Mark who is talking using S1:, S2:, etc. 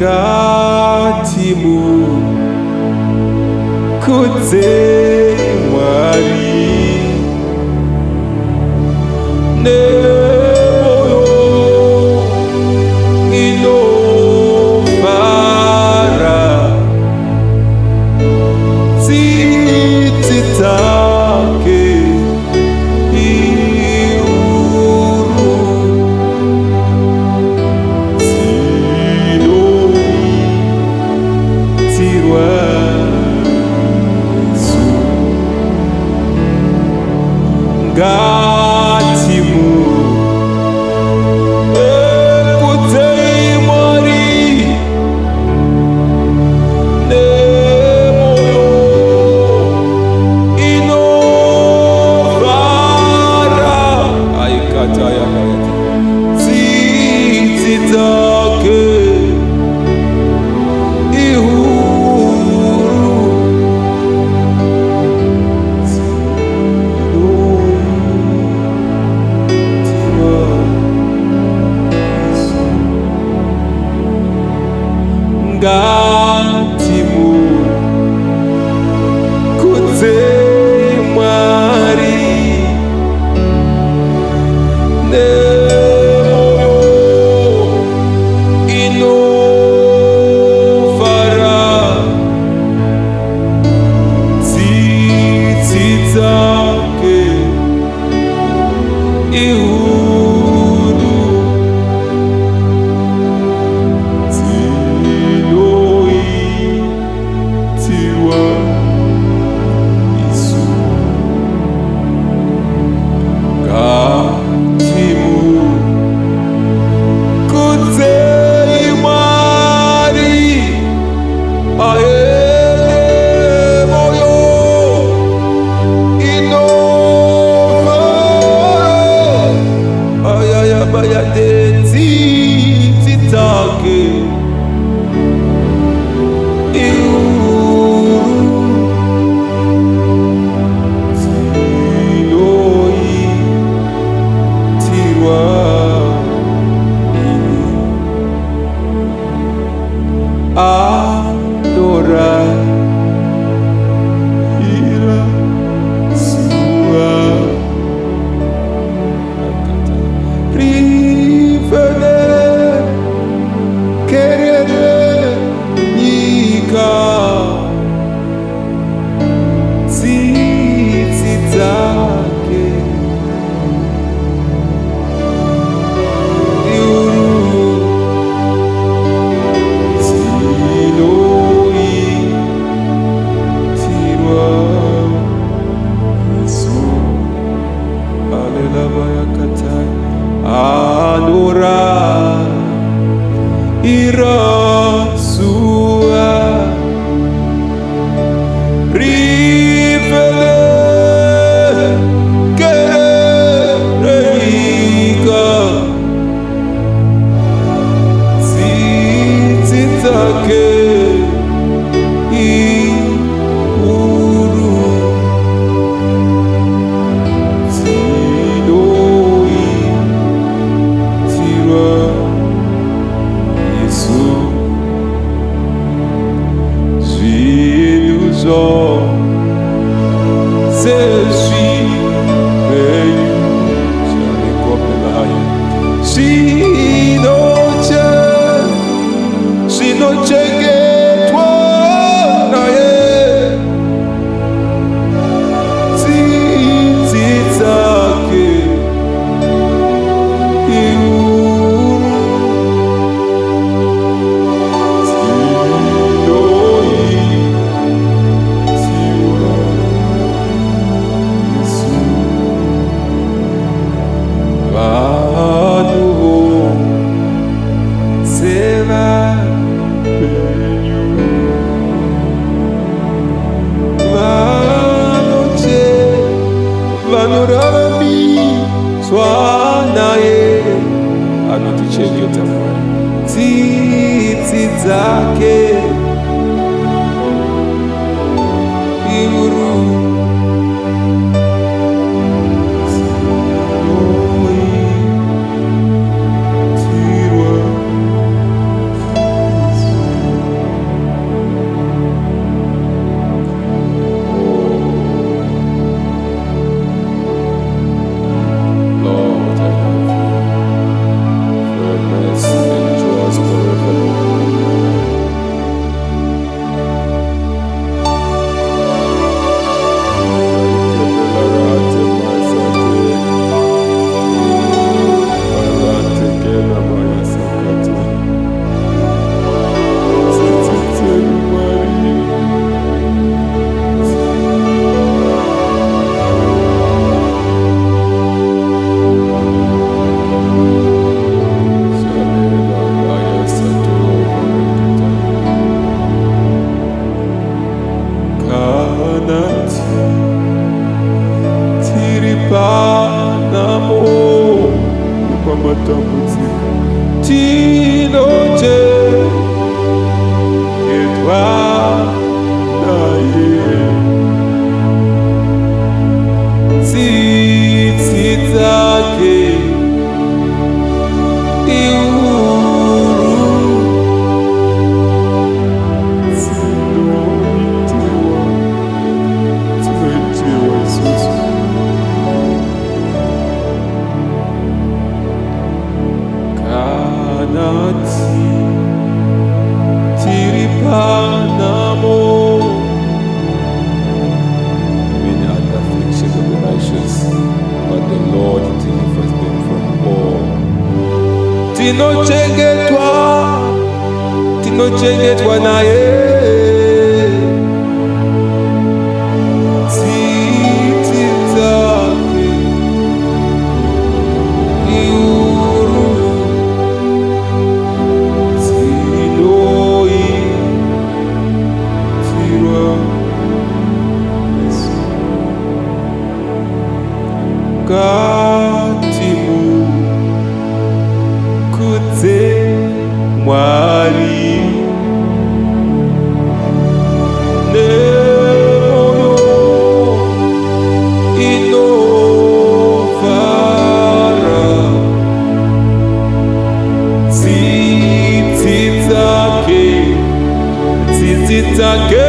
S1: ngatimu kudze Mwari nemoyo inofara tsitsi dzake ihuru dzinoitirwa ngatimu kudze Mwari nemoyo inovara aikataya tsitsi dzake ihuru ngatimu kudze Mwari nemoyo inovara tsitsi dzake ihuru dzinoitirwa isu ngatimu kudze Mwari aene moyo inovara ayayabayade tsitsi dzake ihuru dzinoitirwa adora ira sua rivele querere nyika tsitsi dzake ihuru dzinoitirwa isu alelabayakatai adora ira sua rivele querere nyika tsitsi dzake ihuru dzinoitirwa Yesu zvinhu zvose zvipenyu zvarekopelayo zvinochengetwa naye tsitsi dzake ihuru dzinoitirwa Yesu vanhu vose vapenyu inochengetwa naye. Tsitsi dzake ihuru dzinoitirwa Yesu. Ngatimukudze Mwari nemoyo inovara. Tsitsi dzake